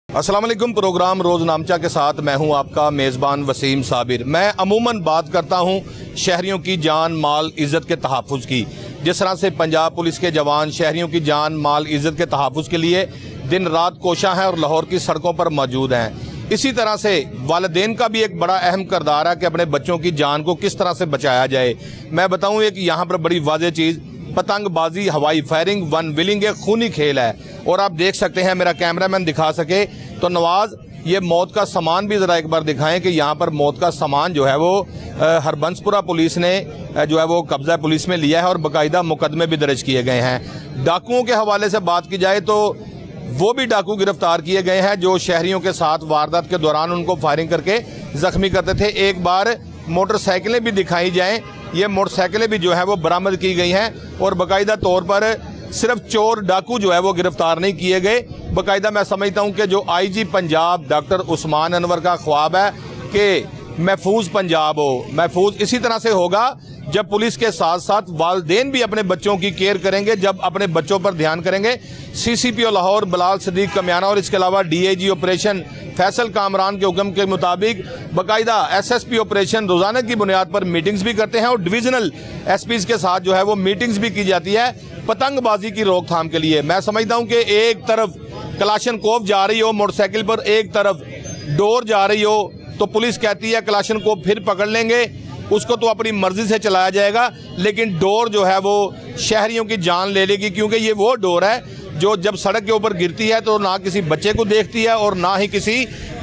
अस्सलाम वालेकुम। प्रोग्राम रोज़नामचा के साथ मैं हूं आपका मेज़बान वसीम साबिर। मैं अमूमन बात करता हूं शहरियों की जान माल इज़्ज़त के तहफ़्फ़ुज़ की। जिस तरह से पंजाब पुलिस के जवान शहरियों की जान माल इज़्ज़त के तहफ़्फ़ुज़ के लिए दिन रात कोशा हैं और लाहौर की सड़कों पर मौजूद हैं, इसी तरह से वालिदैन का भी एक बड़ा अहम किरदार है कि अपने बच्चों की जान को किस तरह से बचाया जाए। मैं बताऊँ एक यहाँ पर बड़ी वाज़ेह चीज़, पतंगबाजी, हवाई फायरिंग, वन विलिंग एक खूनी खेल है। और आप देख सकते हैं, मेरा कैमरामैन दिखा सके तो नवाज ये मौत का सामान भी ज़रा एक बार दिखाएं कि यहाँ पर मौत का सामान जो है वो हरबंसपुरा पुलिस ने जो है वो कब्ज़ा पुलिस में लिया है और बाकायदा मुकदमे भी दर्ज किए गए हैं। डाकुओं के हवाले से बात की जाए तो वो भी डाकू गिरफ्तार किए गए हैं जो शहरियों के साथ वारदात के दौरान उनको फायरिंग करके ज़ख्मी करते थे। एक बार मोटरसाइकिलें भी दिखाई जाएँ, ये मोटरसाइकिलें भी जो है वो बरामद की गई हैं और बाकायदा तौर पर सिर्फ चोर डाकू जो है वो गिरफ्तार नहीं किए गए। बाकायदा मैं समझता हूँ कि जो आईजी पंजाब डॉक्टर उस्मान अनवर का ख्वाब है कि महफूज पंजाब हो, महफूज इसी तरह से होगा जब पुलिस के साथ साथ वालिदैन भी अपने बच्चों की केयर करेंगे, जब अपने बच्चों पर ध्यान करेंगे। CCPO लाहौर बिलाल सदीक कमियाना और इसके अलावा DIG ऑपरेशन फैसल कामरान के हुक्म के मुताबिक बाकायदा SSP ऑपरेशन रोज़ाना की बुनियाद पर मीटिंग्स भी करते हैं और डिविजनल SPs के साथ जो है वो मीटिंग्स भी की जाती है पतंगबाजी की रोकथाम के लिए। मैं समझता हूँ कि एक तरफ कलाशनकोव जा रही हो मोटरसाइकिल पर, एक तरफ डोर जा रही हो, तो पुलिस कहती है कलाशनकोव फिर पकड़ लेंगे, उसको तो अपनी मर्जी से चलाया जाएगा, लेकिन डोर जो है वो शहरियों की जान ले लेगी, क्योंकि ये वो डोर है जो जब सड़क के ऊपर गिरती है तो ना किसी बच्चे को देखती है और ना ही किसी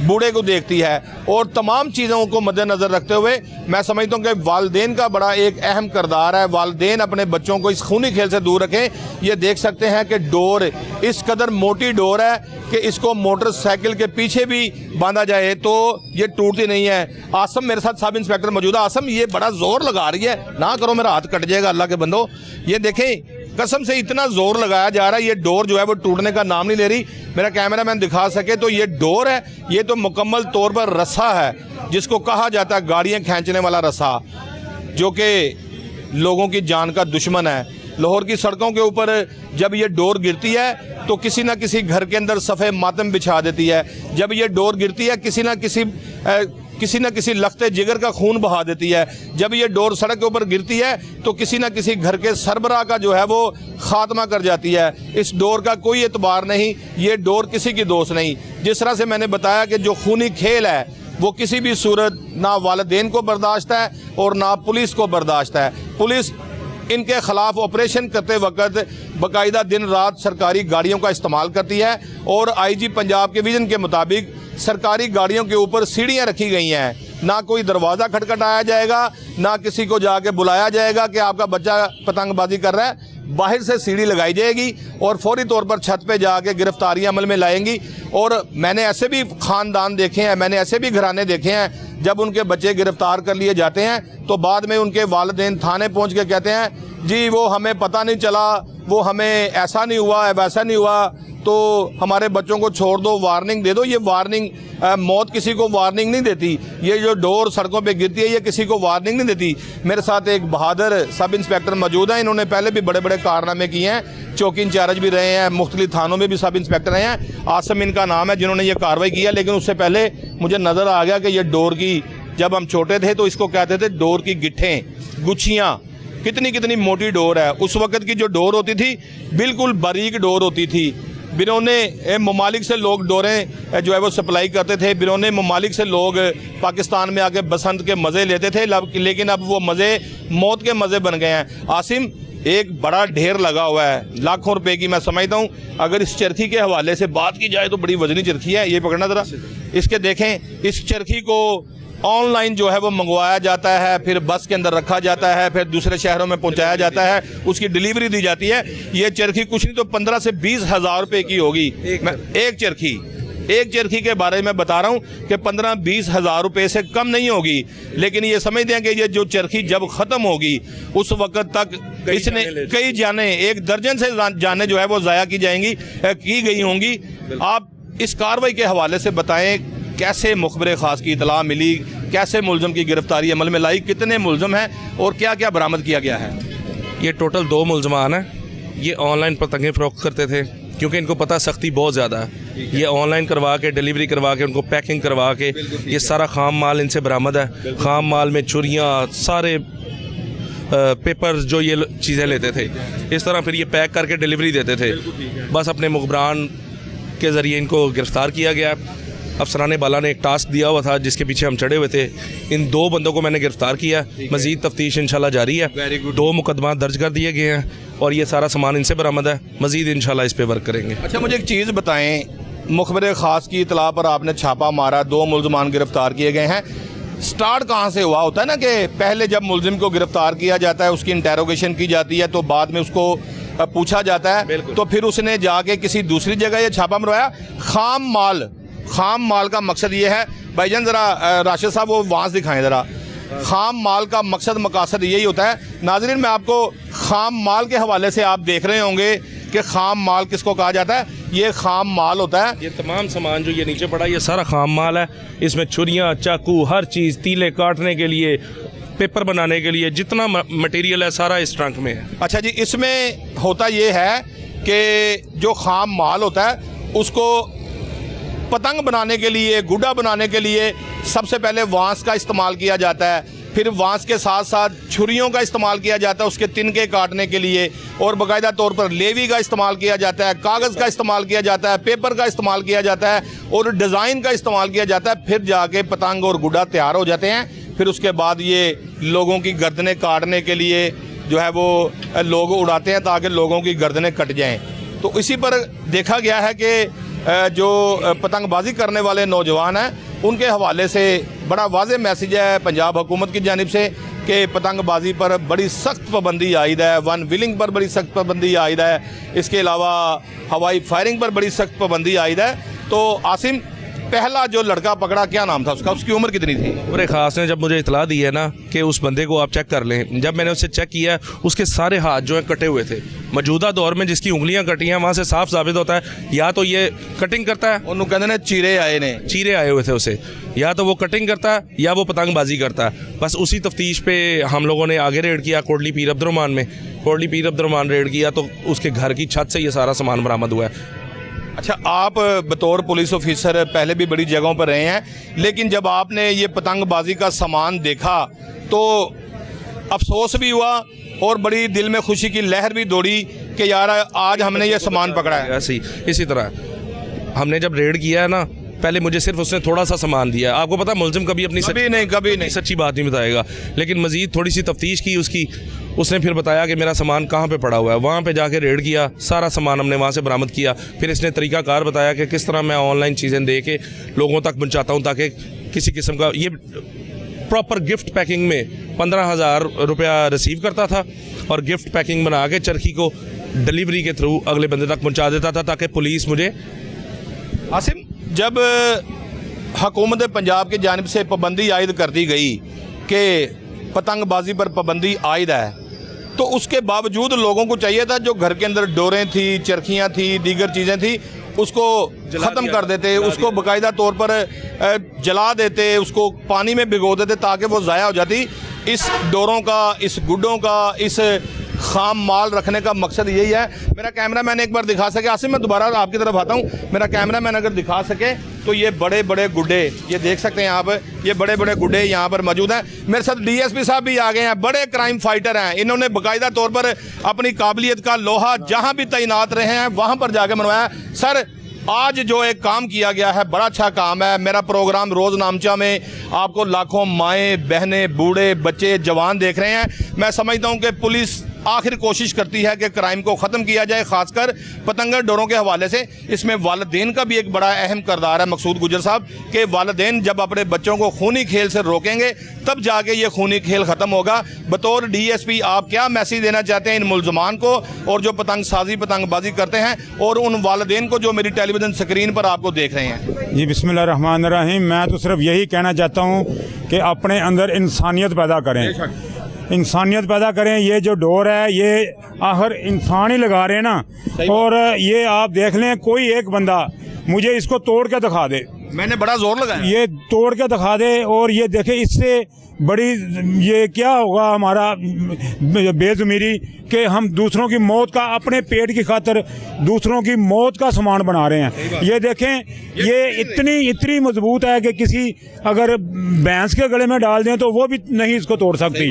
बूढ़े को देखती है। और तमाम चीज़ों को मद्देनज़र रखते हुए मैं समझता हूँ कि वालिदैन का बड़ा एक अहम किरदार है। वालिदैन अपने बच्चों को इस खूनी खेल से दूर रखें। ये देख सकते हैं कि डोर इस कदर मोटी डोर है कि इसको मोटरसाइकिल के पीछे भी बांधा जाए तो ये टूटती नहीं है। आसम मेरे साथ सब इंस्पेक्टर मौजूद है। आसम ये बड़ा जोर लगा रही है, ना करो मेरा हाथ कट जाएगा अल्लाह के बंदो। ये देखें कसम से इतना जोर लगाया जा रहा है, ये डोर जो है वो टूटने का नाम नहीं ले रही। मेरा कैमरामैन दिखा सके तो ये डोर है, ये तो मुकम्मल तौर पर रस्सा है जिसको कहा जाता है गाड़ियां खींचने वाला रस्सा, जो कि लोगों की जान का दुश्मन है। लाहौर की सड़कों के ऊपर जब ये डोर गिरती है तो किसी ना किसी घर के अंदर सफ़े मातम बिछा देती है। जब ये डोर गिरती है किसी न किसी लख्ते जिगर का खून बहा देती है। जब ये डोर सड़क के ऊपर गिरती है तो किसी न किसी घर के सरबराह का जो है वो खात्मा कर जाती है। इस डोर का कोई एतबार नहीं, ये डोर किसी की दोस्त नहीं। जिस तरह से मैंने बताया कि जो खूनी खेल है वो किसी भी सूरत ना वालिदैन को बर्दाश्त है और ना पुलिस को बर्दाश्त है। पुलिस इनके खिलाफ ऑपरेशन करते वक्त बाकायदा दिन रात सरकारी गाड़ियों का इस्तेमाल करती है और IG पंजाब के विजन के मुताबिक सरकारी गाड़ियों के ऊपर सीढ़ियां रखी गई हैं। ना कोई दरवाज़ा खटखटाया जाएगा, ना किसी को जाके बुलाया जाएगा कि आपका बच्चा पतंगबाजी कर रहा है। बाहर से सीढ़ी लगाई जाएगी और फौरी तौर पर छत पे जाके गिरफ्तारियां अमल में लाएंगी। और मैंने ऐसे भी ख़ानदान देखे हैं, मैंने ऐसे भी घराने देखे हैं जब उनके बच्चे गिरफ्तार कर लिए जाते हैं तो बाद में उनके वालिदैन थाने पहुँच के कहते हैं जी वो हमें पता नहीं चला, वो हमें ऐसा नहीं हुआ वैसा नहीं हुआ, तो हमारे बच्चों को छोड़ दो, वार्निंग दे दो। ये वार्निंग मौत किसी को वार्निंग नहीं देती, ये जो डोर सड़कों पे गिरती है ये किसी को वार्निंग नहीं देती। मेरे साथ एक बहादुर सब इंस्पेक्टर मौजूद हैं, इन्होंने पहले भी बड़े बड़े कारनामे किए हैं, चौकी इंचार्ज भी रहे हैं, मुख्तलिफ थानों में भी सब इंस्पेक्टर रहे हैं। आसम इनका नाम है जिन्होंने ये कार्रवाई किया। लेकिन उससे पहले मुझे नज़र आ गया कि ये डोर की, जब हम छोटे थे तो इसको कहते थे डोर की गिट्ठें, गुच्छियाँ, कितनी मोटी डोर है। उस वक़्त की जो डोर होती थी बिल्कुल बारीक डोर होती थी। बिरोने ममालिक से लोग डोरें जो है वो सप्लाई करते थे, बिरोने ममालिक से लोग पाकिस्तान में आके बसंत के मज़े लेते थे, लेकिन अब वो मज़े मौत के मज़े बन गए हैं। आसिम एक बड़ा ढेर लगा हुआ है लाखों रुपए की। मैं समझता हूँ अगर इस चरखी के हवाले से बात की जाए तो बड़ी वजनी चरखी है। ये पकड़ना ज़रा, इसके देखें, इस चरखी को ऑनलाइन जो है वो मंगवाया जाता है, फिर बस के अंदर रखा जाता है, फिर दूसरे शहरों में पहुंचाया जाता है, उसकी डिलीवरी दी जाती है। ये चरखी कुछ नहीं तो 15 से 20 हज़ार रुपये की होगी। एक चरखी के बारे में बता रहा हूँ कि 15-20 हज़ार रुपये से कम नहीं होगी। लेकिन ये समझते हैं कि ये जो चरखी जब ख़त्म होगी उस वक़्त तक इसने कई जाने, 1 दर्जन से जाने जो है वो ज़ाया की गई होंगी। आप इस कार्रवाई के हवाले से बताएँ, कैसे मुखबिर ख़ास की इतला मिली, कैसे मुलज़म की गिरफ्तारी अमल में लाई, कितने मुलज़म हैं और क्या क्या बरामद किया गया है? ये टोटल 2 मुलज़मान हैं। ये ऑनलाइन पतंगें फ़रोख्त करते थे क्योंकि इनको पता सख्ती बहुत ज़्यादा है। ये ऑनलाइन करवा के, डिलीवरी करवा के, उनको पैकिंग करवा के, ये सारा खाम माल इनसे बरामद है। खाम माल में छुरियाँ, सारे पेपर जो ये चीज़ें लेते थे, इस तरह फिर ये पैक करके डिलीवरी देते थे। बस अपने मुखबरान के ज़रिए इनको गिरफ़्तार किया गया। अफसरान बाला ने एक टास्क दिया हुआ था जिसके पीछे हम चढ़े हुए थे। इन 2 बंदों को मैंने गिरफ़्तार किया। मज़ीद तफ्तीश इंशाल्लाह जारी है। 2 मुकदमा दर्ज कर दिए गए हैं और ये सारा सामान इनसे बरामद है। मज़ीद इंशाल्लाह इस पर वर्क करेंगे। अच्छा, मुझे एक चीज़ बताएं, मुखबिर ख़ास की इतला पर आपने छापा मारा, 2 मुलजमान गिरफ़्तार किए गए हैं। स्टार्ट कहाँ से हुआ? होता है ना कि पहले जब मुलजिम को गिरफ़्तार किया जाता है, उसकी इंटेरोगेशन की जाती है, तो बाद में उसको पूछा जाता है, तो फिर उसने जाके किसी दूसरी जगह ये छापा मरवाया। खाम माल का मकसद ये है, भाईजान ज़रा राशिद साहब वो वांस दिखाएं ज़रा। खाम माल का मकसद मकासद यही होता है। नाज़रीन, मैं आपको खाम माल के हवाले से, आप देख रहे होंगे कि खाम माल किसको कहा जाता है। ये खाम माल होता है। ये तमाम सामान जो ये नीचे पड़ा, ये सारा खाम माल है। इसमें छुरियाँ, चाकू, हर चीज़, तीले काटने के लिए, पेपर बनाने के लिए, जितना मटेरियल है सारा इस ट्रंक में है। अच्छा जी, इसमें होता ये है कि जो खाम माल होता है उसको पतंग बनाने के लिए, गुड्डा बनाने के लिए सबसे पहले वांस का इस्तेमाल किया जाता है। फिर वांस के साथ साथ छुरियों का इस्तेमाल किया जाता है उसके तिनके काटने के लिए, और बाकायदा तौर पर लेवी का इस्तेमाल किया जाता है, कागज़ का इस्तेमाल किया जाता है, पेपर का इस्तेमाल किया जाता है और डिज़ाइन का इस्तेमाल किया जाता है। फिर जाके पतंग और गुड्डा तैयार हो जाते हैं। फिर उसके बाद ये लोगों की गर्दनें काटने के लिए जो है वो लोग उड़ाते हैं ताकि लोगों की गर्दनें कट जाएँ। तो इसी पर देखा गया है कि जो पतंगबाजी करने वाले नौजवान हैं उनके हवाले से बड़ा वाज़ेह मैसेज है पंजाब हुकूमत की जानिब से कि पतंगबाजी पर बड़ी सख्त पाबंदी आयद है, वन व्हीलिंग पर बड़ी सख्त पाबंदी आयद है, इसके अलावा हवाई फायरिंग पर बड़ी सख्त पाबंदी आयद है। तो आसिम, पहला जो लड़का पकड़ा, क्या नाम था उसका, उसकी उम्र कितनी थी? उमर ख़ास ने जब मुझे इतला दी है ना कि उस बंदे को आप चेक कर लें, जब मैंने उससे चेक किया, उसके सारे हाथ जो हैं कटे हुए थे। मौजूदा दौर में जिसकी उंगलियां कटी हैं वहाँ से साफ साबित होता है या तो ये कटिंग करता है, उन्होंने कहते हैं चीरे आए हुए थे उसे, या तो वो कटिंग करता है या वो पतंगबाजी करता है। बस उसी तफ्तीश पे हम लोगों ने आगे रेड किया कोटली पीर अब्दुर्रहमान रेड किया तो उसके घर की छत से ये सारा सामान बरामद हुआ है। अच्छा, आप बतौर पुलिस ऑफिसर पहले भी बड़ी जगहों पर रहे हैं, लेकिन जब आपने ये पतंगबाजी का सामान देखा तो अफसोस भी हुआ और बड़ी दिल में खुशी की लहर भी दौड़ी कि यार आज हमने ये सामान पकड़ा है। ऐसे ही इसी तरह हमने जब रेड किया है ना, पहले मुझे सिर्फ उसने थोड़ा सा सामान दिया। आपको पता मुलजिम कभी अपनी कभी नहीं सच्ची बात नहीं बताएगा, लेकिन मजीद थोड़ी सी तफ्तीश की उसकी, उसने फिर बताया कि मेरा सामान कहाँ पे पड़ा हुआ है। वहाँ पे जाके रेड किया, सारा सामान हमने वहाँ से बरामद किया। फिर इसने तरीक़ाकार बताया कि किस तरह मैं ऑनलाइन चीज़ें दे के लोगों तक पहुँचाता हूँ ताकि किसी किस्म का, ये प्रॉपर गिफ्ट पैकिंग में 15,000 रुपया रिसीव करता था और गिफ्ट पैकिंग बना के चरखी को डिलीवरी के थ्रू अगले बंदे तक पहुँचा देता था ताकि पुलिस मुझे। आसिम, जब हुकूमत पंजाब की जानिब से पाबंदी आयद कर दी गई कि पतंगबाजी पर पाबंदी आयद है, तो उसके बावजूद लोगों को चाहिए था जो घर के अंदर डोरें थी, चरखियाँ थी, दीगर चीज़ें थी, उसको ख़त्म कर देते, उसको बाकायदा तौर पर जला देते, उसको पानी में भिगो देते ताकि वो ज़ाया हो जाती। इस डोरों का, इस गुड्डों का, इस खाम माल रखने का मकसद यही है। मेरा कैमरा मैन एक बार दिखा सके, आसिम मैं दोबारा आपकी तरफ आता हूँ, मेरा कैमरा मैन अगर दिखा सके तो ये बड़े बड़े गुड्डे, ये देख सकते हैं आप, ये बड़े बड़े गुड्डे यहाँ पर मौजूद हैं। मेरे साथ डीएसपी साहब भी आ गए हैं, बड़े क्राइम फाइटर हैं, इन्होंने बाकायदा तौर पर अपनी काबिलियत का लोहा जहाँ भी तैनात रहे हैं वहाँ पर जाकर मनवाया। सर, आज जो एक काम किया गया है बड़ा अच्छा काम है। मेरा प्रोग्राम रोज़ नामचा में आपको लाखों माएँ, बहनें, बूढ़े, बच्चे, जवान देख रहे हैं। मैं समझता हूँ कि पुलिस आखिर कोशिश करती है कि क्राइम को ख़त्म किया जाए, ख़ासकर पतंगर डोरों के हवाले से। इसमें वालिदैन का भी एक बड़ा अहम किरदार है मकसूद गुजर साहब, कि वालिदैन जब अपने बच्चों को खूनी खेल से रोकेंगे तब जाके ये खूनी खेल ख़त्म होगा। बतौर डीएसपी आप क्या मैसेज देना चाहते हैं इन मुलजमान को और जो पतंगबाजी करते हैं और उन वालिदैन को जो मेरी टेलीविज़न स्क्रीन पर आपको देख रहे हैं? जी, बिस्मिल्लाहिर्रहमानिर्रहीम। मैं तो सिर्फ यही कहना चाहता हूँ कि अपने अंदर इंसानियत पैदा करें, इंसानियत पैदा करें। ये जो डोर है ये आखिर इंसान ही लगा रहे हैं ना, और ये आप देख लें, कोई एक बंदा मुझे इसको तोड़ के दिखा दे, मैंने बड़ा जोर लगाया। ये तोड़ के दिखा दे। और ये देखे, इससे बड़ी ये क्या होगा हमारा बेज़मीरी कि हम दूसरों की मौत का, अपने पेट की खातिर दूसरों की मौत का सामान बना रहे हैं। ये देखें, ये इतनी मजबूत है कि किसी अगर भैंस के गले में डाल दें तो वो भी नहीं इसको तोड़ सकती।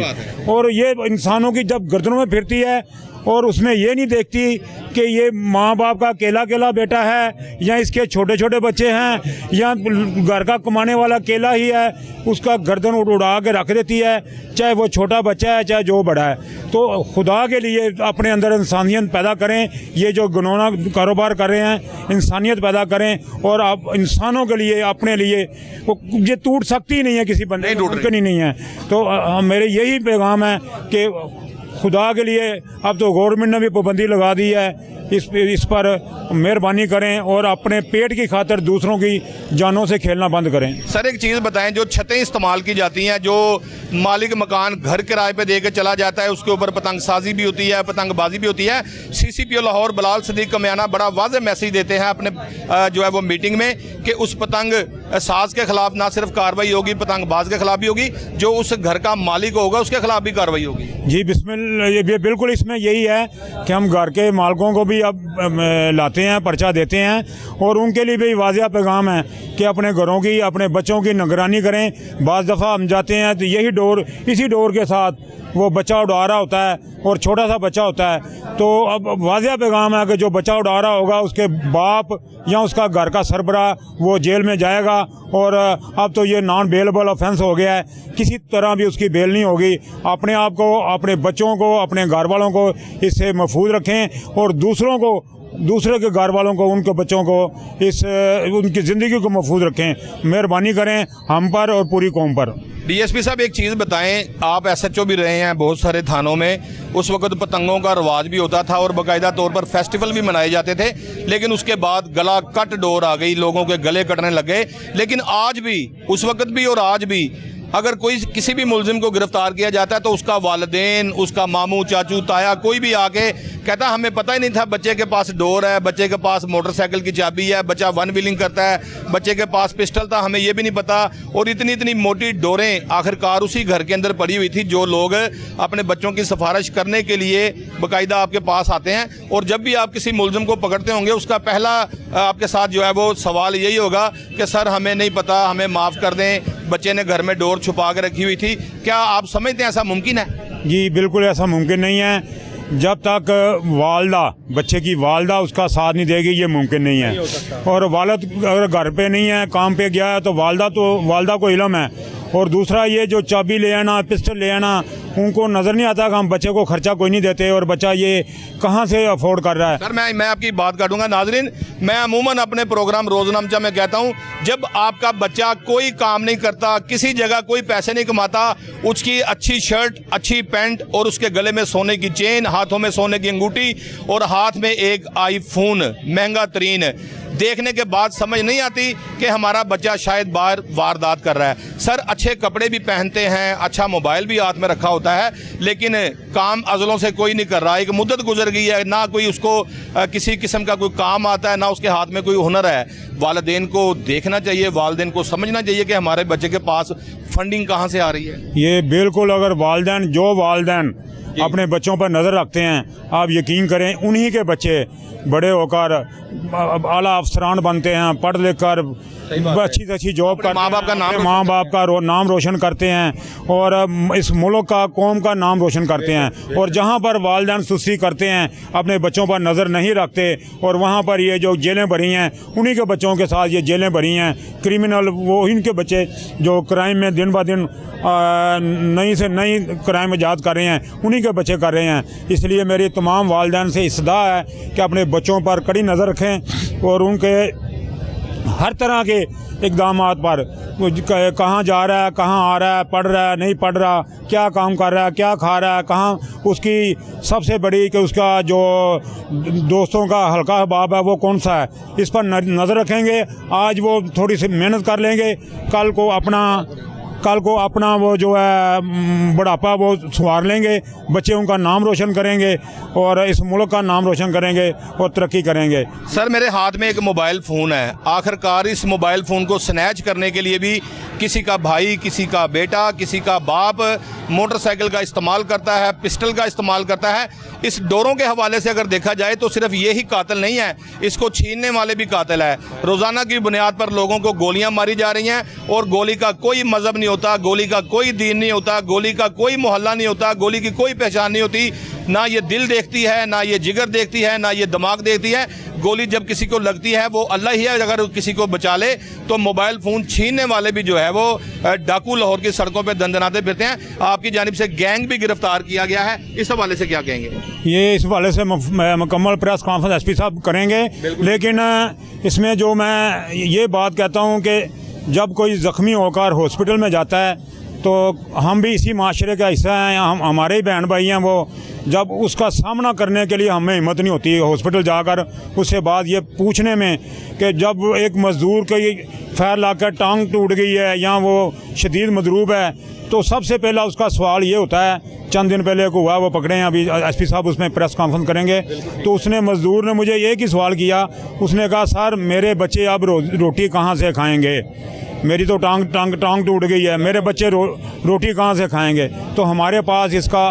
और ये इंसानों की जब गर्दनों में फिरती है और उसमें ये नहीं देखती कि ये माँ बाप का अकेला बेटा है या इसके छोटे छोटे बच्चे हैं या घर का कमाने वाला अकेला ही है, उसका गर्दन उड़ा के रख देती है, चाहे वो छोटा बच्चा है चाहे जो बड़ा है। तो खुदा के लिए अपने अंदर इंसानियत पैदा करें। ये जो घिनौना कारोबार कर रहे हैं, इंसानियत पैदा करें। और आप इंसानों के लिए, अपने लिए, ये टूट सकती नहीं है, किसी बंदे की नहीं है। तो मेरे यही पैगाम है कि खुदा के लिए अब तो गवर्नमेंट ने भी पाबंदी लगा दी है, इस पर मेहरबानी करें और अपने पेट की खातिर दूसरों की जानों से खेलना बंद करें। सर एक चीज़ बताएं, जो छतें इस्तेमाल की जाती हैं, जो मालिक मकान घर किराए पे दे के चला जाता है, उसके ऊपर पतंगसाजी भी होती है, पतंगबाजी भी होती है। CCPO लाहौर बिलाल सदीक कमियाना बड़ा वाज़ेह मैसेज देते हैं अपने जो है वो मीटिंग में कि उस पतंग साज के खिलाफ ना सिर्फ कार्रवाई होगी, पतंगबाज के खिलाफ भी होगी, जो उस घर का मालिक होगा उसके खिलाफ भी कार्रवाई होगी। जी बिस्मिल्लाह, ये बिल्कुल इसमें यही है कि हम घर के मालिकों को भी अब लाते हैं, पर्चा देते हैं और उनके लिए भी वाज़ेह पैगाम है कि अपने घरों की, अपने बच्चों की निगरानी करें। बाज़ दफ़ा हम जाते हैं तो यही डोर, इसी डोर के साथ वो बच्चा उड़ा रहा होता है और छोटा सा बच्चा होता है। तो अब वाज़ेह पैगाम है कि जो बच्चा उड़ा रहा होगा उसके बाप या उसका घर का सरबरा वो जेल में जाएगा। और अब तो ये नॉन बेलेबल ऑफेंस हो गया है, किसी तरह भी उसकी बेल नहीं होगी। अपने आप को, अपने बच्चों को, अपने घर वालों को इससे महफूज रखें और दूसरों को, दूसरे के घर वालों को, उनके बच्चों को उनकी ज़िंदगी को महफूज रखें। मेहरबानी करें हम पर और पूरी कौम पर। DSP साहब एक चीज़ बताएं, आप SHO भी रहे हैं बहुत सारे थानों में, उस वक्त पतंगों का रवाज भी होता था और बाकायदा तौर पर फेस्टिवल भी मनाए जाते थे, लेकिन उसके बाद गला कट डोर आ गई, लोगों के गले कटने लग गए। लेकिन आज भी, उस वक्त भी और आज भी, अगर कोई किसी भी मुलजिम को गिरफ्तार किया जाता है तो उसका वालिदैन, उसका मामू, चाचू, ताया, कोई भी आके कहता हमें पता ही नहीं था, बच्चे के पास डोर है, बच्चे के पास मोटरसाइकिल की चाबी है, बच्चा वन व्हीलिंग करता है, बच्चे के पास पिस्टल था, हमें ये भी नहीं पता। और इतनी मोटी डोरें आखिरकार उसी घर के अंदर पड़ी हुई थी, जो लोग अपने बच्चों की सिफारिश करने के लिए बाकायदा आपके पास आते हैं। और जब भी आप किसी मुलजिम को पकड़ते होंगे, उसका पहला आपके साथ जो है वो सवाल यही होगा कि सर हमें नहीं पता, हमें माफ़ कर दें, बच्चे ने घर में डोर छुपा के रखी हुई थी। क्या आप समझते हैं ऐसा मुमकिन है? जी बिल्कुल ऐसा मुमकिन नहीं है। जब तक वालदा, बच्चे की वालदा उसका साथ नहीं देगी, ये मुमकिन नहीं है। और वालद अगर घर पे नहीं है, काम पे गया है, तो वालदा को इल्म है। और दूसरा ये जो चाबी ले आना, पिस्टल ले आना, उनको नज़र नहीं आता कि हम बच्चे को खर्चा कोई नहीं देते और बच्चा ये कहाँ से अफोर्ड कर रहा है। सर मैं आपकी बात काटूंगा। नाजरीन, मैं अमूमन अपने प्रोग्राम रोज़नामचा में कहता हूँ, जब आपका बच्चा कोई काम नहीं करता, किसी जगह कोई पैसे नहीं कमाता, उसकी अच्छी शर्ट, अच्छी पैंट और उसके गले में सोने की चेन, हाथों में सोने की अंगूठी और हाथ में एक आईफोन महंगा तरीन देखने के बाद समझ नहीं आती कि हमारा बच्चा शायद बाहर वारदात कर रहा है। सर अच्छे कपड़े भी पहनते हैं, अच्छा मोबाइल भी हाथ में रखा होता है, लेकिन काम अज़लों से कोई नहीं कर रहा। एक मुद्दत गुजर गई है, ना कोई उसको किसी किस्म का कोई काम आता है, ना उसके हाथ में कोई हुनर है। वालिदैन को देखना चाहिए, वालिदैन को समझना चाहिए कि हमारे बच्चे के पास फंडिंग कहाँ से आ रही है। ये बिल्कुल, अगर वालिदैन अपने बच्चों पर नज़र रखते हैं, आप यकीन करें उन्हीं के बच्चे बड़े होकर आला अफसरान बनते हैं, पढ़ लिख कर अच्छी से अच्छी जॉब कर, माँ बाप का नाम रोशन करते हैं और इस मुल्क का, कौम का नाम रोशन करते हैं। और जहाँ पर वालिदैन सुस्ती करते हैं, अपने बच्चों पर नज़र नहीं रखते, और वहाँ पर ये जो जेलें भरी हैं, उन्हीं के बच्चों के साथ ये जेलें भरी हैं। क्रिमिनल वो इनके बच्चे जो क्राइम में दिन ब दिन नई से नई क्राइम ईजाद कर रहे हैं, उन्हीं के बच्चे कर रहे हैं। इसलिए मेरी तमाम वालिदैन से इस्तदा है कि अपने बच्चों पर कड़ी नज़र रखें और उनके हर तरह के इक़दाम पर, कहाँ जा रहा है, कहाँ आ रहा है, पढ़ रहा है, नहीं पढ़ रहा, क्या काम कर रहा है, क्या खा रहा है, कहाँ उसकी सबसे बड़ी कि उसका जो दोस्तों का हल्का बाब है वो कौन सा है, इस पर नज़र रखेंगे। आज वो थोड़ी सी मेहनत कर लेंगे, कल को अपना कल को अपना वो जो है बुढ़ापा वो संवार लेंगे, बच्चे उनका नाम रोशन करेंगे और इस मुल्क का नाम रोशन करेंगे और तरक्की करेंगे। सर मेरे हाथ में एक मोबाइल फ़ोन है, आखिरकार इस मोबाइल फ़ोन को स्नैच करने के लिए भी किसी का भाई, किसी का बेटा, किसी का बाप मोटरसाइकिल का इस्तेमाल करता है, पिस्टल का इस्तेमाल करता है। इस डोरों के हवाले से अगर देखा जाए तो सिर्फ ये ही कातिल नहीं है, इसको छीनने वाले भी कातिल है। रोज़ाना की बुनियाद पर लोगों को गोलियां मारी जा रही हैं और गोली का कोई मज़हब नहीं होता, गोली का कोई दीन नहीं होता, गोली का कोई मोहल्ला नहीं होता, गोली की कोई पहचान नहीं होती। ना ये दिल देखती है, ना ये जिगर देखती है, ना ये दिमाग देखती है। गोली जब किसी को लगती है वो अल्लाह ही है, अगर किसी को बचा ले। तो मोबाइल फ़ोन छीनने वाले भी जो है वो डाकू लाहौर की सड़कों पर दंदनाते फिरते हैं। आपकी जानिब से गैंग भी गिरफ्तार किया गया है, इस हवाले से क्या कहेंगे? ये इस हवाले से मुकम्मल प्रेस कॉन्फ्रेंस एसपी साहब करेंगे, लेकिन इसमें जो मैं ये बात कहता हूँ कि जब कोई ज़ख्मी होकर हॉस्पिटल में जाता है तो हम भी इसी माशरे का हिस्सा हैं, हम हमारे ही बहन भाई हैं। वो जब उसका सामना करने के लिए हमें हिम्मत नहीं होती हॉस्पिटल जाकर उससे बाद ये पूछने में कि जब एक मज़दूर की फैर लाकर टांग टूट गई है या वो शदीद मदरूब है, तो सबसे पहला उसका सवाल ये होता है, चंद दिन पहले को हुआ वो पकड़े हैं, अभी एसपी साहब उसमें प्रेस कॉन्फ्रेंस करेंगे। तो उसने मज़दूर ने मुझे एक ही सवाल किया, उसने कहा सर मेरे बच्चे अब रोटी कहाँ से खाएंगे, मेरी तो टांग टूट गई है, मेरे बच्चे रोटी कहाँ से खाएंगे। तो हमारे पास इसका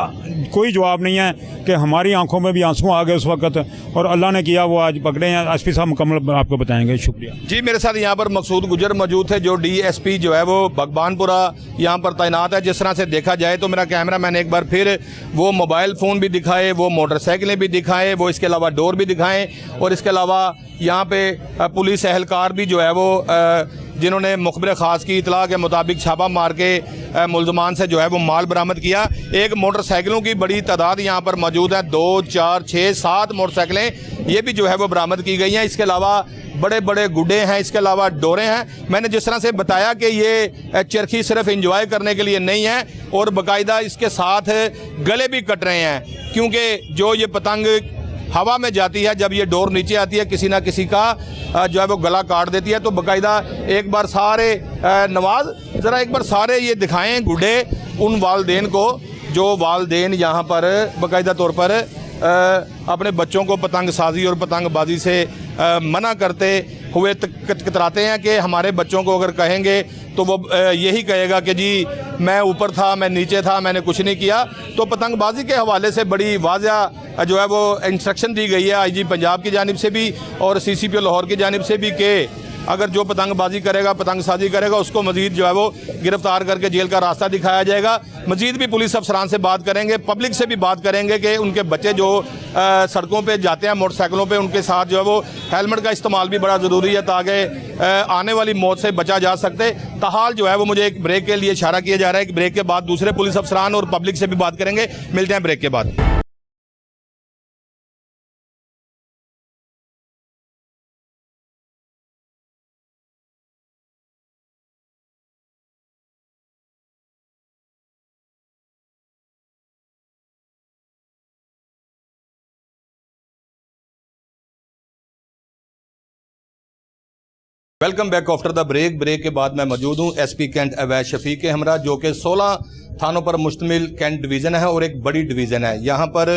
कोई जवाब नहीं है कि हमारी आंखों में भी आंसू आ गए उस वक्त, और अल्लाह ने किया वो आज पकड़े हैं। एसपी साहब मुकम्मल आपको बताएंगे। शुक्रिया जी। मेरे साथ यहाँ पर मकसूद गुजर मौजूद थे जो DSP जो है वो भगवानपुरा यहाँ पर तैनात है। जिस तरह से देखा जाए तो मेरा कैमरा मैंने एक बार फिर वो मोबाइल फ़ोन भी दिखाए, वो मोटरसाइकिलें भी दिखाएँ, वो इसके अलावा डोर भी दिखाएँ, और इसके अलावा यहाँ पे पुलिस एहलकार भी जो है वो जिन्होंने मुखबिर ख़ास की इतला के मुताबिक छापा मार के मुलजमान से जो है वो माल बरामद किया। एक मोटरसाइकिलों की बड़ी तादाद यहाँ पर मौजूद है, 2, 4, 6, 7 मोटरसाइकिलें ये भी जो है वो बरामद की गई हैं। इसके अलावा बड़े बड़े गुड्डे हैं, इसके अलावा डोरें हैं। मैंने जिस तरह से बताया कि ये चरखी सिर्फ इंजॉय करने के लिए नहीं है और बाकायदा इसके साथ गले भी कट रहे हैं, क्योंकि जो ये पतंग हवा में जाती है, जब ये डोर नीचे आती है किसी ना किसी का जो है वो गला काट देती है। तो बाकायदा एक बार सारे नवाज ज़रा एक बार सारे ये दिखाएं गुड्डे उन वालदेन को जो वालदेन यहाँ पर बाकायदा तौर पर अपने बच्चों को पतंग साजी और पतंगबाजी से मना करते हुए कतराते हैं कि हमारे बच्चों को अगर कहेंगे तो वो यही कहेगा कि जी मैं ऊपर था, मैं नीचे था, मैंने कुछ नहीं किया। तो पतंगबाजी के हवाले से बड़ी वाज़ह जो है वो इंस्ट्रक्शन दी गई है IG पंजाब की जानिब से भी और CCPO लाहौर की जानिब से भी कि अगर जो पतंगबाजी करेगा, पतंगसाजी करेगा, उसको मज़ीद जो है वो गिरफ्तार करके जेल का रास्ता दिखाया जाएगा। मज़ीद भी पुलिस अफसरान से बात करेंगे, पब्लिक से भी बात करेंगे कि उनके बच्चे जो सड़कों पे जाते हैं मोटरसाइकिलों पे, उनके साथ जो है वो हेलमेट का इस्तेमाल भी बड़ा ज़रूरी है ताकि आने वाली मौत से बचा जा सकते। ताहाल जो है वो मुझे एक ब्रेक के लिए इशारा किया जा रहा है कि ब्रेक के बाद दूसरे पुलिस अफसरान और पब्लिक से भी बात करेंगे। मिलते हैं ब्रेक के बाद। Welcome back after the break के बाद मैं मौजूद हूँ SP कैंट अवैध शफीक के हमरा, जो कि 16 थानों पर मुश्तमिल कैंट डिवीज़न है और एक बड़ी डिवीज़न है। यहाँ पर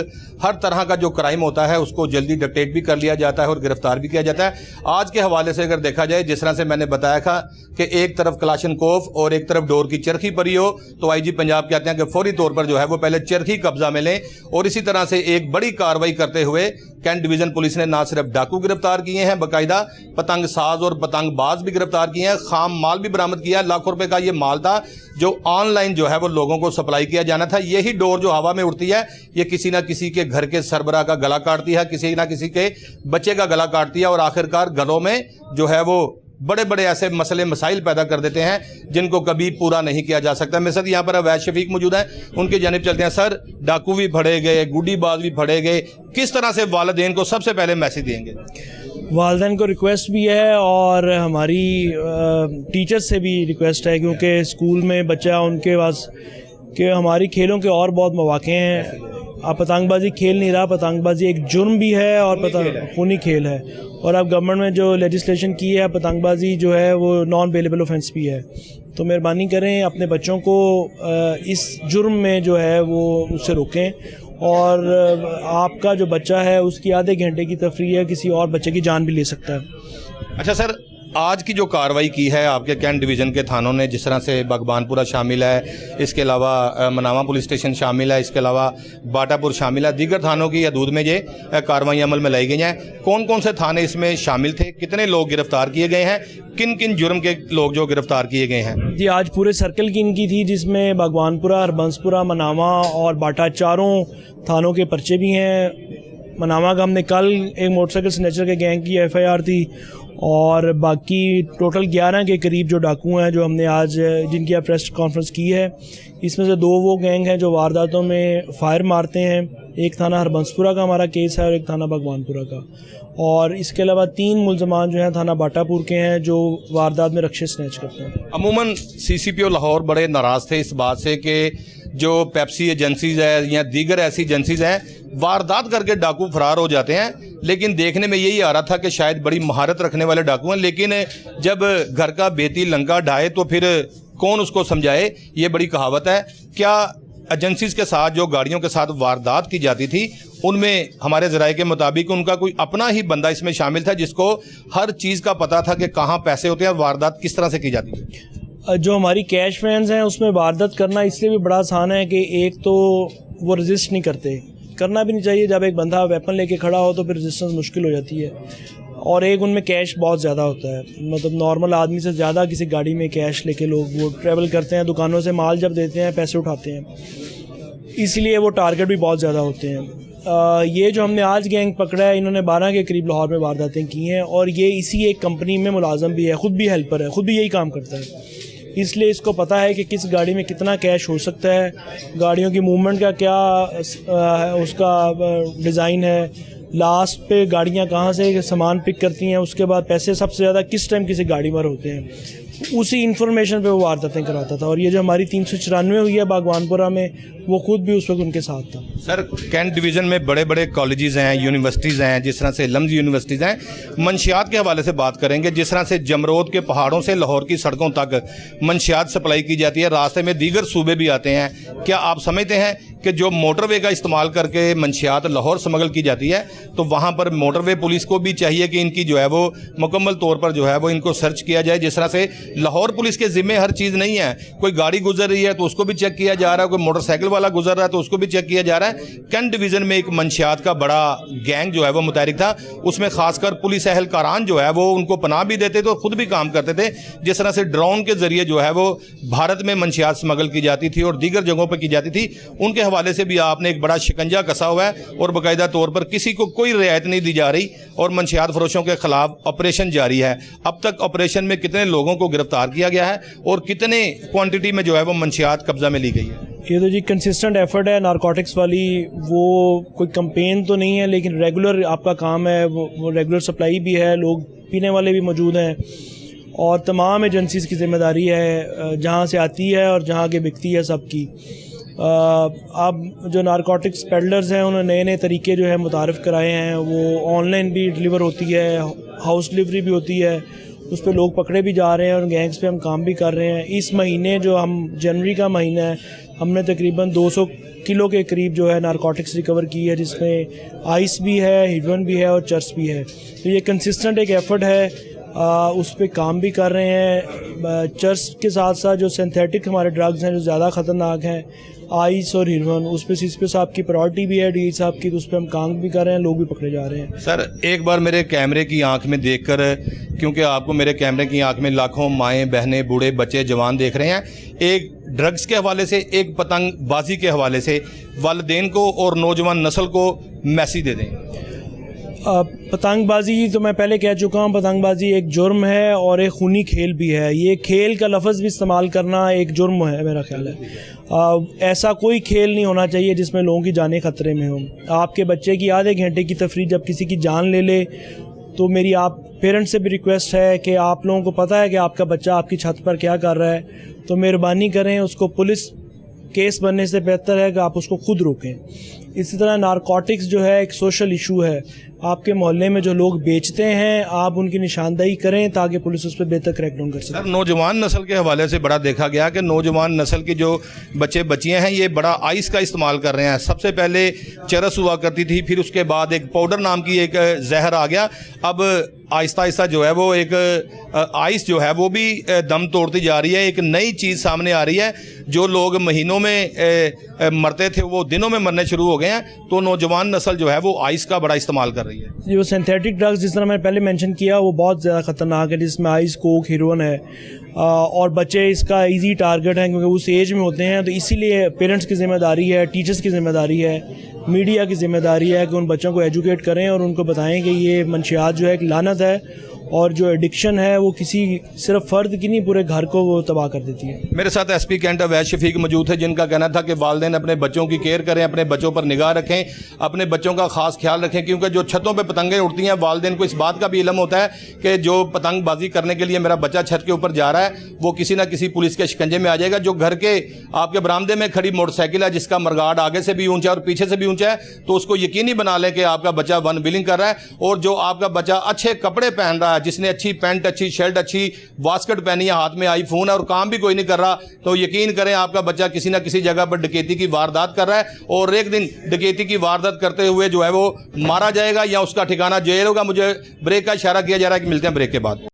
हर तरह का जो क्राइम होता है उसको जल्दी डिटेक्ट भी कर लिया जाता है और गिरफ्तार भी किया जाता है। आज के हवाले से अगर देखा जाए, जिस तरह से मैंने बताया था कि एक तरफ कलाशनकोफ और एक तरफ डोर की चरखी पड़ी हो, तो IG पंजाब कहते हैं कि फौरी तौर पर जो है वो पहले चरखी कब्जा में लें। और इसी तरह से एक बड़ी कार्रवाई करते हुए कैंट डिवीज़न पुलिस ने ना सिर्फ डाकू गिरफ्तार किए हैं, बाकायदा पतंग साज और पतंगबाज भी गिरफ्तार किए हैं। खाम माल भी बरामद किया। लाखों रुपए का ये माल था जो ऑनलाइन जो है वो लोगों को सप्लाई किया जाना था। यही डोर जो हवा में उड़ती है ये किसी ना किसी के घर के सरबराह का गला काटती है, किसी ना किसी के बच्चे का गला काटती है और आखिरकार घरों में जो है वो बड़े बड़े ऐसे मसले मसाइल पैदा कर देते हैं जिनको कभी पूरा नहीं किया जा सकता। मेरे साथ यहाँ पर अवैध शफीक मौजूद है, उनकी जानिब चलते हैं। सर, डाकू भी फड़े गए, गुड्डीबाज भी फड़े गए, किस तरह से वालिदैन को सबसे पहले मैसेज देंगे? वालिदैन को रिक्वेस्ट भी है और हमारी टीचर्स से भी रिक्वेस्ट है, क्योंकि स्कूल में बच्चा उनके पास कि हमारी खेलों के और बहुत मौके हैं। आप पतंगबाजी खेल नहीं रहा, पतंगबाजी एक जुर्म भी है और खूनी खेल है। और अब गवर्नमेंट में जो लेजिस्लेशन की है, पतंगबाजी जो है वो नॉन बेलेबल ऑफेंस भी है। तो मेहरबानी करें अपने बच्चों को इस जुर्म में जो है वो उससे रोकें, और आपका जो बच्चा है उसकी आधे घंटे की तफरीह किसी और बच्चे की जान भी ले सकता है। अच्छा सर, आज की जो कार्रवाई की है आपके कैंट डिवीज़न के थानों ने, जिस तरह से भगवानपुरा शामिल है, इसके अलावा मनावा पुलिस स्टेशन शामिल है, इसके अलावा बाटापुर शामिल है, दीगर थानों की हदूद में ये कार्रवाई अमल में लाई गई हैं। कौन कौन से थाने इसमें शामिल थे, कितने लोग गिरफ्तार किए गए हैं, किन किन जुर्म के लोग जो गिरफ्तार किए गए हैं? जी, आज पूरे सर्कल की इनकी थी, जिसमें भगवानपुरा, हरबंसपुरा, मनावा और बाटा चारों थानों के पर्चे भी हैं। मनावा का हमने कल एक मोटरसाइकिल स्नैचर के गैंग की FIR थी, और बाकी टोटल 11 के करीब जो डाकू हैं जो हमने आज जिनकी प्रेस कॉन्फ्रेंस की है, इसमें से 2 वो गैंग हैं जो वारदातों में फायर मारते हैं। एक थाना हरबंसपुरा का हमारा केस है और एक थाना भगवानपुरा का, और इसके अलावा 3 मुलजमान जो हैं थाना बाटापुर के हैं जो वारदात में रक्षे स्नैच करते हैं। अमूमन CCPO लाहौर बड़े नाराज़ थे इस बात से कि जो पेप्सी एजेंसीज़ है या दीगर ऐसी एजेंसीज़ हैं, वारदात करके डाकू फरार हो जाते हैं, लेकिन देखने में यही आ रहा था कि शायद बड़ी महारत रखने वाले डाकू हैं, लेकिन जब घर का बेती लंका ढाए तो फिर कौन उसको समझाए, ये बड़ी कहावत है। क्या एजेंसीज़ के साथ जो गाड़ियों के साथ वारदात की जाती थी, उनमें हमारे ज़राए के मुताबिक उनका कोई अपना ही बंदा इसमें शामिल था जिसको हर चीज़ का पता था कि कहाँ पैसे होते हैं और वारदात किस तरह से की जाती है? जो हमारी कैश वैन्स हैं उसमें वारदात करना इसलिए भी बड़ा आसान है कि एक तो वो रजिस्ट नहीं करते, करना भी नहीं चाहिए। जब एक बंदा वेपन लेके खड़ा हो तो फिर रजिस्टेंस मुश्किल हो जाती है, और एक उनमें कैश बहुत ज़्यादा होता है, मतलब नॉर्मल आदमी से ज़्यादा किसी गाड़ी में कैश लेके लोग वो ट्रैवल करते हैं, दुकानों से माल जब देते हैं पैसे उठाते हैं, इसलिए वो टारगेट भी बहुत ज़्यादा होते हैं। ये जो हमने आज गैंग पकड़ा है, इन्होंने 12 के करीब लाहौर में वारदातें की हैं, और ये इसी एक कंपनी में मुलाजम भी है, ख़ुद भी हेल्पर है, ख़ुद भी यही काम करता है, इसलिए इसको पता है कि किस गाड़ी में कितना कैश हो सकता है, गाड़ियों की मूवमेंट का क्या उसका डिज़ाइन है, लास्ट पे गाड़ियाँ कहाँ से सामान पिक करती हैं, उसके बाद पैसे सबसे ज़्यादा किस टाइम किसी गाड़ी पर होते हैं, उसी इन्फॉर्मेशन पे वो वारदातें कराता था। और ये जो हमारी 394 हुई है भगवानपुरा में, वो खुद भी उस वक्त उनके साथ था। सर, कैंट डिवीज़न में बड़े बड़े कॉलेजेस हैं, यूनिवर्सिटीज़ हैं, जिस तरह से लम्ज़ यूनिवर्सिटीज़ हैं, मंशियात के हवाले से बात करेंगे। जिस तरह से जमरोद के पहाड़ों से लाहौर की सड़कों तक मंशियात सप्लाई की जाती है, रास्ते में दीगर सूबे भी आते हैं, क्या आप समझते हैं कि जो मोटरवे का इस्तेमाल करके मंशियात लाहौर स्मगल की जाती है, तो वहाँ पर मोटरवे पुलिस को भी चाहिए कि इनकी जो है वो मुकम्मल तौर पर जो है वो इनको सर्च किया जाए। जिस तरह से लाहौर पुलिस के ज़िम्मे हर चीज़ नहीं है, कोई गाड़ी गुजर रही है तो उसको भी चेक किया जा रहा है, कोई मोटरसाइकिल वाला गुजर रहा है तो उसको भी चेक किया जा रहा है। कैंट डिवीज़न में एक मंशियात का बड़ा गैंग जो है वो मुतहरिक था, उसमें खासकर पुलिस एहलकारान जो है वो उनको पनाह भी देते थे और ख़ुद भी काम करते थे। जिस तरह से ड्रोन के ज़रिए जो है वो भारत में मंशियात स्मगल की जाती थी और दीगर जगहों पर की जाती थी, उनके हवाले से भी आपने एक बड़ा शिकंजा कसा हुआ है और बाकायदा तौर पर किसी को कोई रियायत नहीं दी जा रही और मंशियात फरोशों के खिलाफ ऑपरेशन जारी है। अब तक ऑपरेशन में कितने लोगों को गिरफ्तार किया गया है और कितने क्वांटिटी में जो है वो मंशियात कब्जा में ली गई है? ये तो जी कंसिस्टेंट एफर्ट है नारकोटिक्स वाली, वो कोई कंपेन तो नहीं है, लेकिन रेगुलर आपका काम है, वो रेगुलर सप्लाई भी है, लोग पीने वाले भी मौजूद हैं, और तमाम एजेंसीज़ की ज़िम्मेदारी है जहाँ से आती है और जहाँ के बिकती है सबकी। अब जो नारकोटिक्स पेडलर्स हैं उन्होंने नए नए तरीके जो है मुतारफ़ कराए हैं, वो ऑनलाइन भी डिलीवर होती है, हाउस डिलीवरी भी होती है, उस पर लोग पकड़े भी जा रहे हैं और गैंग्स पे हम काम भी कर रहे हैं। इस महीने जो हम जनवरी का महीना है, हमने तकरीबन 200 किलो के करीब जो है नारकोटिक्स रिकवर की है, जिसमें आइस भी है, हेरोइन भी है और चर्स भी है। तो ये कंसिस्टेंट एक एफ़र्ट है, उस पर काम भी कर रहे हैं। चर्स के साथ साथ जो सिंथेटिक हमारे ड्रग्स हैं जो ज़्यादा ख़तरनाक हैं, आइस और हीरोइन, उस पर CSP साहब की प्रायोरिटी भी है, DI साहब की, तो उस पर हम काम भी कर रहे हैं, लोग भी पकड़े जा रहे हैं। सर, एक बार मेरे कैमरे की आंख में देखकर, क्योंकि आपको मेरे कैमरे की आंख में लाखों माएँ, बहनें, बूढ़े, बच्चे, जवान देख रहे हैं, एक ड्रग्स के हवाले से, एक पतंगबाजी के हवाले से वालिदैन को और नौजवान नस्ल को मैसेज दे दें। पतंगबाजी तो मैं पहले कह चुका हूँ, पतंगबाजी एक जुर्म है और एक खूनी खेल भी है। ये खेल का लफ्ज़ भी इस्तेमाल करना एक जुर्म है, मेरा ख्याल है। ऐसा कोई खेल नहीं होना चाहिए जिसमें लोगों की जानें ख़तरे में हों। आपके बच्चे की आधे घंटे की तफरीह जब किसी की जान ले ले, तो मेरी आप पेरेंट्स से भी रिक्वेस्ट है कि आप लोगों को पता है कि आपका बच्चा आपकी छत पर क्या कर रहा है, तो मेहरबानी करें, उसको पुलिस केस बनने से बेहतर है कि आप उसको खुद रोकें। इसी तरह नारकोटिक्स जो है एक सोशल इशू है। आपके मोहल्ले में जो लोग बेचते हैं आप उनकी निशानदेही करें ताकि पुलिस उस पर बेहतर क्रैकडाउन कर सके। सर, नौजवान नस्ल के हवाले से बड़ा देखा गया कि नौजवान नस्ल की जो बच्चे बच्चियां हैं ये बड़ा आइस का इस्तेमाल कर रहे हैं। सबसे पहले चरस हुआ करती थी, फिर उसके बाद एक पाउडर नाम की एक जहर आ गया। अब आहिस्ता आहिस्ता जो है वो एक आइस जो है वो भी दम तोड़ती जा रही है। एक नई चीज़ सामने आ रही है। जो लोग महीनों में मरते थे वो दिनों में मरने शुरू हो गए हैं। तो नौजवान नस्ल जो है वो आइस का बड़ा इस्तेमाल कर रही है। जो सिंथेटिक ड्रग्स जिस तरह मैंने पहले मेंशन किया वो बहुत ज़्यादा ख़तरनाक है, जिसमें आइस, कोक, हीरोइन है और बच्चे इसका इजी टारगेट हैं क्योंकि उस एज में होते हैं। तो इसीलिए पेरेंट्स की ज़िम्मेदारी है, टीचर्स की ज़िम्मेदारी है, मीडिया की ज़िम्मेदारी है कि उन बच्चों को एजुकेट करें और उनको बताएं कि ये मंशियात जो है एक लानत है और जो एडिक्शन है वो किसी सिर्फ फ़र्द की नहीं पूरे घर को वो तबाह कर देती है। मेरे साथ एसपी कैंट अवैध शफीक मौजूद थे जिनका कहना था कि वालिदैन अपने बच्चों की केयर करें, अपने बच्चों पर निगाह रखें, अपने बच्चों का खास ख्याल रखें क्योंकि जो छतों पे पतंगें उड़ती हैं वालिदैन को इस बात का भी इल्म होता है कि जो पतंगबाजी करने के लिए मेरा बच्चा छत के ऊपर जा रहा है वो किसी ना किसी पुलिस के शिकंजे में आ जाएगा। जो घर के आपके बरामदे में खड़ी मोटरसाइकिल है जिसका मरगाड आगे से भी ऊंचा और पीछे से भी ऊंचा है तो उसको यकीनी बना लें कि आपका बच्चा वन व्हीलिंग कर रहा है। और जो आपका बच्चा अच्छे कपड़े पहन रहा है, जिसने अच्छी पैंट, अच्छी शर्ट, अच्छी बास्केट पहनी है, हाथ में आईफोन है और काम भी कोई नहीं कर रहा, तो यकीन करें आपका बच्चा किसी ना किसी जगह पर डकैती की वारदात कर रहा है और एक दिन डकैती की वारदात करते हुए जो है वो मारा जाएगा या उसका ठिकाना जेल होगा। मुझे ब्रेक का इशारा किया जा रहा है कि मिलते हैं ब्रेक के बाद।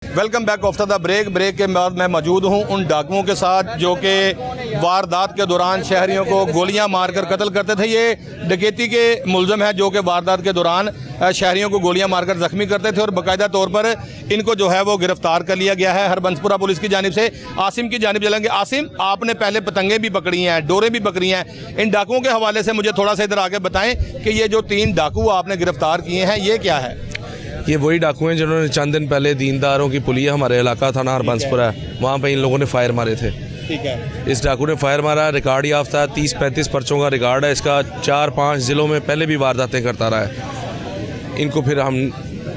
Welcome back after the break के बाद मैं मौजूद हूं उन डाकुओं के साथ जो कि वारदात के दौरान शहरियों को गोलियां मारकर कत्ल करते थे। ये डकैती के मुलजम हैं जो कि वारदात के दौरान शहरियों को गोलियां मारकर जख्मी करते थे और बाकायदा तौर पर इनको जो है वो गिरफ्तार कर लिया गया है हरबंसपुरा पुलिस की जानिब से। आसिम की जानिब चलेंगे। आसिम, आपने पहले पतंगें भी पकड़ी हैं, डोरें भी पकड़ी हैं, इन डाकुओं के हवाले से मुझे थोड़ा सा इधर आके बताएं कि ये जो 3 डाकू आपने गिरफ्तार किए हैं ये क्या है? ये वही डाकू हैं जिन्होंने चंद दिन पहले दीनदारों की पुलिया हमारे इलाका था ना हरबंसपुरा, वहाँ पे इन लोगों ने फायर मारे थे। ठीक है। इस डाकू ने फायर मारा, रिकॉर्ड याफ्ता है, 30-35 पर्चों का रिकॉर्ड है इसका। 4-5 ज़िलों में पहले भी वारदातें करता रहा है। इनको फिर हम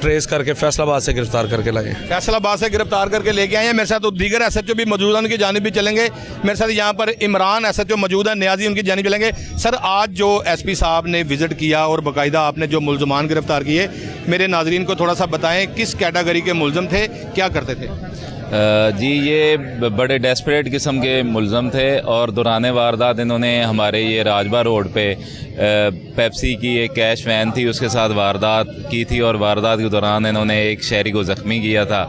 ट्रेस करके फैसलाबाद से गिरफ्तार करके लाए। फैसलाबाद से गिरफ्तार करके लेके आए हैं। मेरे साथ तो दीगर एसएचओ भी मौजूद हैं, उनकी जानिब भी चलेंगे। मेरे साथ यहाँ पर इमरान एसएचओ मौजूद है, नियाजी, उनकी जानिब चलेंगे। सर, आज जो एसपी साहब ने विजिट किया और बाकायदा आपने जो मुलजमान गिरफ्तार किए, मेरे नाजरीन को थोड़ा सा बताएं किस कैटेगरी के मुलजम थे, क्या करते थे? जी, ये बड़े डेस्परेट किस्म के मुलज़म थे और दौरान वारदात इन्होंने हमारे ये राजबा रोड पे पेप्सी की एक कैश वैन थी उसके साथ वारदात की थी और वारदात के दौरान इन्होंने एक शहरी को ज़ख्मी किया था।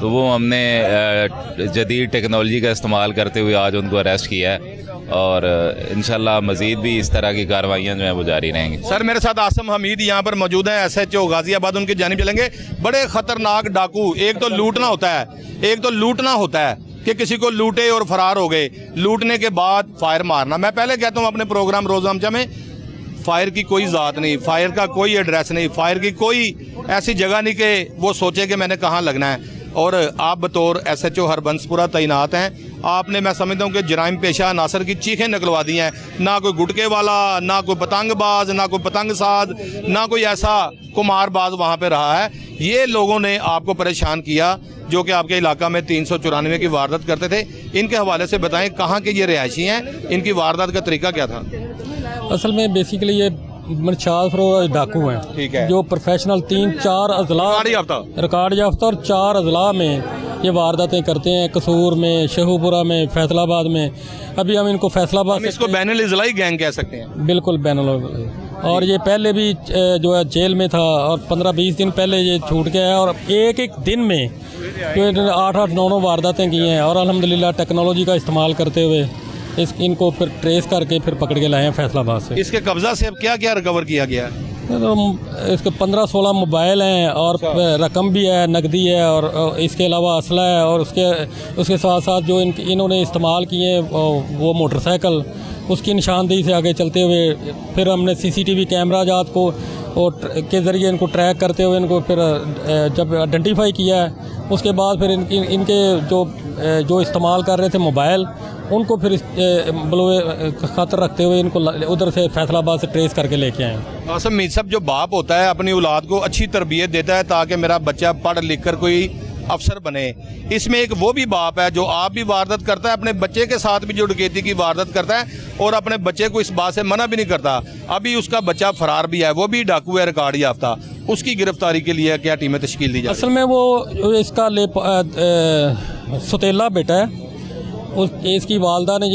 तो वो हमने जदीद टेक्नोलॉजी का इस्तेमाल करते हुए आज उनको अरेस्ट किया है और इंशाल्लाह मज़ीद भी इस तरह की कार्रवाइयाँ जो हैं वो जारी रहेंगी। सर, मेरे साथ आसम हमीद यहाँ पर मौजूद हैं, एसएचओ गाजियाबाद, उनकी जानिब चलेंगे। बड़े ख़तरनाक डाकू, एक तो लूटना होता है कि किसी को लूटे और फरार हो गए, लूटने के बाद फायर मारना। मैं पहले कहता हूँ अपने प्रोग्राम रोज़नामा में, फायर की कोई ज़ात नहीं, फायर का कोई एड्रेस नहीं, फायर की कोई ऐसी जगह नहीं कि वो सोचे कि मैंने कहाँ लगना है। और आप बतौर एसएचओ हरबंसपुरा तैनात हैं, आपने, मैं समझता हूँ कि जराइम पेशा अनासर की चीखें निकलवा दी हैं। ना कोई गुटके वाला, ना कोई पतंगबाज, ना कोई पतंगसाज, ना कोई ऐसा कुमारबाज वहाँ पे रहा है। ये लोगों ने आपको परेशान किया जो कि आपके इलाका में 394 की वारदात करते थे। इनके हवाले से बताएं कहाँ के ये रिहायशी हैं, इनकी वारदात का तरीका क्या था? असल में बेसिकली ये मनशाद फरोज डाकू हैं। ठीक है। जो प्रोफेशनल 3-4 अजला रिकॉर्ड याफ्ता और 4 अजला में ये वारदातें करते हैं, कसूर में, शहूपुरा में, फैसलाबाद में। अभी हम इनको फैसलाबाद इसको बैनुल इजलाई गैंग कह सकते हैं। बिल्कुल बैनुल। और ये पहले भी जो है जेल में था और 15-20 दिन पहले ये छूट गया है और एक दिन में जो 8-9 वारदातें की हैं और अल्हम्दुलिल्लाह टेक्नोलॉजी का इस्तेमाल करते हुए इनको फिर ट्रेस करके फिर पकड़ के लाए हैं फैसलाबाद से। इसके कब्जा से अब क्या क्या रिकवर किया गया है? तो इसके 15-16 मोबाइल हैं और रकम भी है, नकदी है और इसके अलावा असला है और उसके साथ साथ जो इन्होंने इस्तेमाल किए वो मोटरसाइकिल, उसकी निशानदेही से आगे चलते हुए फिर हमने CCTV कैमरा जात को के ज़रिए इनको ट्रैक करते हुए इनको फिर जब आइडेंटिफाई किया है, उसके बाद फिर इनके जो इस्तेमाल कर रहे थे मोबाइल, उनको फिर बलोए खतर रखते हुए इनको उधर से फैसलाबाद से ट्रेस करके लेके आए। आसम मीर साहब, जो बाप होता है अपनी औलाद को अच्छी तरबियत देता है ताकि मेरा बच्चा पढ़ लिख कर कोई अफसर बने, इसमें एक वो भी बाप है जो आप भी वारदात करता है, अपने बच्चे के साथ भी जो डकैती की वारदात करता है और अपने बच्चे को इस बात से मना भी नहीं करता। अभी उसका बच्चा फरार भी है, वो भी डाकू है, रिकॉर्ड याफ्ता। उसकी गिरफ्तारी के लिए क्या टीमें तश्कील दी जाए? असल में वो इसका सौतेला बेटा है, इसकी वालदा ने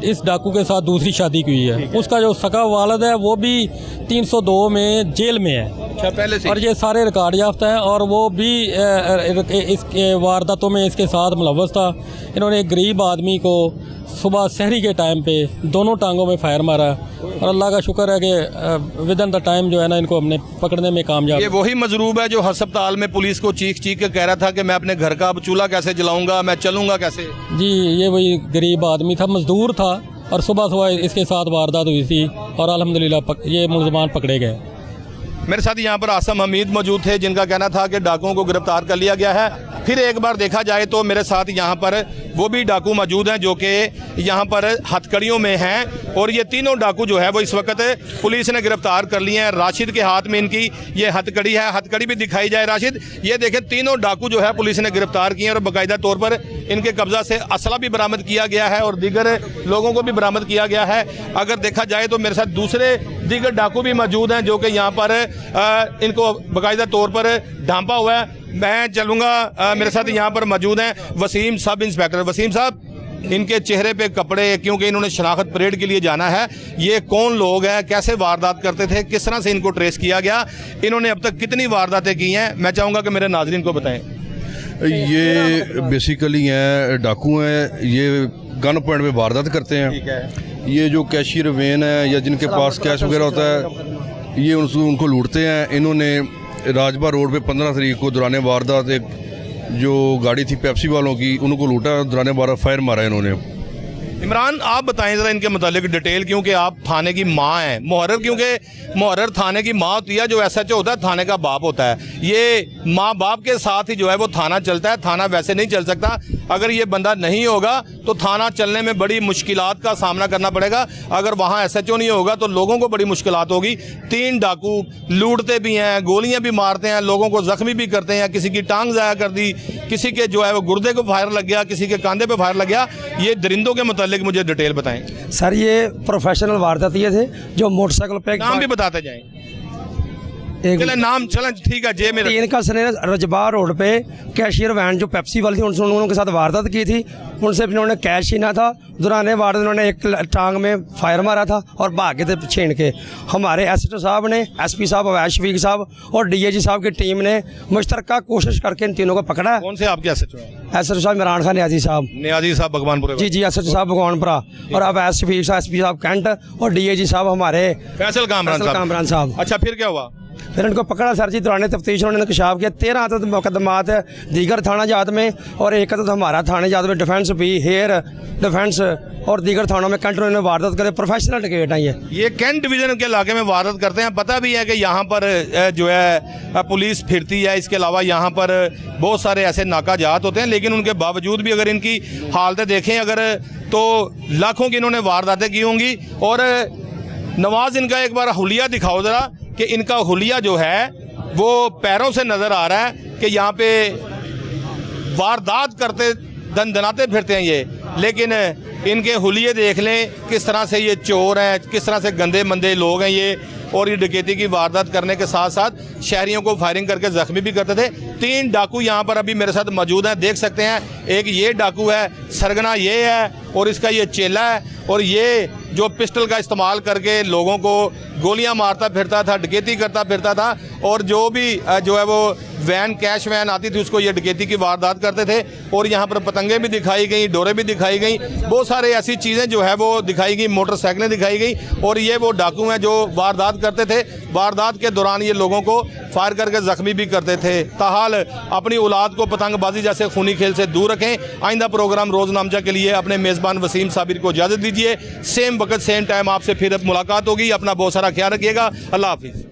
इस डाकू के साथ दूसरी शादी की हुई है। उसका जो सका वालद है वो भी 302 में जेल में है। अच्छा, पहले से? और ये सारे रिकॉर्ड याफ्ता हैं और वो भी इस वारदातों में इसके साथ मुलव्वस था। इन्होंने एक गरीब आदमी को सुबह सहरी के टाइम पे दोनों टांगों में फायर मारा और अल्लाह का शुक्र है कि विद इन द टाइम जो है ना इनको हमने पकड़ने में कामयाब। ये वही मजरूब है जो अस्पताल में पुलिस को चीख के कह रहा था कि मैं अपने घर का अब चूल्हा कैसे जलाऊंगा, मैं चलूंगा कैसे? जी, ये वही गरीब आदमी था, मजदूर था और सुबह इसके साथ वारदात हुई थी और अल्हम्दुलिल्लाह ये मुलजमान पकड़े गए। मेरे साथ यहाँ पर आसम हमीद मौजूद थे जिनका कहना था कि डाकुओं को गिरफ्तार कर लिया गया है। फिर एक बार देखा जाए तो मेरे साथ यहाँ पर वो भी डाकू मौजूद हैं जो कि यहाँ पर हथकड़ियों में हैं और ये तीनों डाकू जो है वो इस वक्त पुलिस ने गिरफ्तार कर लिए हैं। राशिद के हाथ में इनकी ये हथकड़ी है, हथकड़ी भी दिखाई जाए राशिद। ये देखें, तीनों डाकू जो है पुलिस ने गिरफ्तार किए हैं और बाकायदा तौर पर इनके कब्जा से असला भी बरामद किया गया है और दीगर लोगों को भी बरामद किया गया है। अगर देखा जाए तो मेरे साथ दूसरे दीगर डाकू भी मौजूद हैं जो कि यहाँ पर इनको बाकायदा तौर पर ढांपा हुआ है। मैं चलूँगा, मेरे साथ यहाँ पर मौजूद हैं वसीम सब इंस्पेक्टर। वसीम साहब, इनके चेहरे पे कपड़े, क्योंकि इन्होंने शनाख्त परेड के लिए जाना है, ये कौन लोग हैं, कैसे वारदात करते थे, किस तरह से इनको ट्रेस किया गया, इन्होंने अब तक कितनी वारदातें की हैं, मैं चाहूँगा कि मेरे नाज़रीन को बताएं। ये बेसिकली हैं डाकू हैं, ये गन पॉइंट पे वारदात करते हैं। ये जो कैशियर वैन है या जिनके पास कैश वगैरह होता है, ये उनको लूटते हैं। इन्होंने राजबा रोड पे 15 तारीख को दौरान वारदात एक जो गाड़ी थी पेप्सी वालों की, उनको लूटा, दौरान वारदात फायर मारा इन्होंने। इमरान, आप बताएं ज़रा इनके मुतालिक डिटेल, क्योंकि आप थाने की माँ हैं। मुहर्रर, क्योंकि मुहर्रर थाने की माँ होती है, जो SHO होता है थाने का बाप होता है। ये माँ बाप के साथ ही जो है वो थाना चलता है। थाना वैसे नहीं चल सकता। अगर ये बंदा नहीं होगा तो थाना चलने में बड़ी मुश्किलात का सामना करना पड़ेगा। अगर वहाँ SHO नहीं होगा तो लोगों को बड़ी मुश्किलात होगी। 3 डाकू लूटते भी हैं, गोलियाँ भी मारते हैं, लोगों को ज़ख्मी भी करते हैं। किसी की टांग ज़ाया कर दी, किसी के जो है वो गुर्दे को फायर लग गया, किसी के कंधे पे फायर लग गया। ये दरिंदों के मुतालिक मुझे डिटेल बताएं। सर, ये प्रोफेशनल वारदात ये थे जो मोटरसाइकिल पे नाम भी बताते जाएं। चले नाम, चलें, ठीक है। जे मेरा इनका सर रजबा रोड पे कैशियर वैन जो पेप्सी वाली थी, उनके साथ वारदात की थी। उनसे इन्होंने कैश छीना था। दौरान वारदात इन्होंने एक टांग में फायर मारा था और भागे थे छीन के। हमारे SHO साहब ने, SP साहब अवैश शफीक साहब और DIG साहब की टीम ने मुश्तरका कोशिश करके इन तीनों को पकड़ा। कौन से आपके SHO हैं? SHO साहब इमरान खान न्याजी साहब, न्याजी साहब भगवानपुर। जी, SHO साहब भगवानपुरा और अवैश शफीक साहब, SP साहब कैंट और DIG साहब हमारे फैसल कामरान साहब। अच्छा, फिर क्या हुआ? फिर इनको पकड़ा सर जी। दौरान तफ्तीश उन्होंने इंकशाफ किया 13 तो मुकदमात है दीगर थाना जात में और एक तो हमारा थाने जात में डिफेंस भी, हेयर डिफेंस और दीगर थानों में कंट्रोल इन्होंने वारदात करे। प्रोफेशनल टिकट है ये कैंट डिवीज़न के इलाके में वारदात करते हैं। पता भी है कि यहाँ पर जो है पुलिस फिरती है। इसके अलावा यहाँ पर बहुत सारे ऐसे नाकाजात होते हैं, लेकिन उनके बावजूद भी अगर इनकी हालतें देखें अगर तो लाखों की इन्होंने वारदातें की होंगी। और नवाज, इनका एक बार हुलिया दिखाओ ज़रा कि इनका हुलिया जो है वो पैरों से नज़र आ रहा है कि यहाँ पे वारदात करते दंदनाते फिरते हैं ये, लेकिन इनके हुलिये देख लें किस तरह से ये चोर हैं, किस तरह से गंदे मंदे लोग हैं ये। और ये डकैती की वारदात करने के साथ साथ शहरियों को फायरिंग करके ज़ख्मी भी करते थे। 3 डाकू यहाँ पर अभी मेरे साथ मौजूद हैं, देख सकते हैं। एक ये डाकू है, सरगना ये है और इसका ये चेला है। और ये जो पिस्टल का इस्तेमाल करके लोगों को गोलियां मारता फिरता था, डकैती करता फिरता था। और जो भी जो है वो वैन, कैश वैन आती थी, उसको ये डकैती की वारदात करते थे। और यहाँ पर पतंगें भी दिखाई गई, डोरे भी दिखाई गई, बहुत सारे ऐसी चीज़ें जो है वो दिखाई गई, मोटरसाइकिलें दिखाई गई। और ये वो डाकू हैं जो वारदात करते थे। वारदात के दौरान ये लोगों को फायर करके ज़ख्मी भी करते थे। ताहाल अपनी औलाद को पतंगबाजी जैसे खूनी खेल से दूर रखें। आइंदा प्रोग्राम रोज़नामचा के लिए अपने मेज़बान वसीम साबिर को इजाज़त दीजिए। सेम वक्त सेम टाइम आपसे फिर मुलाकात होगी। अपना बहुत सारा ख्याल रखिएगा। अल्लाह हाफिज़।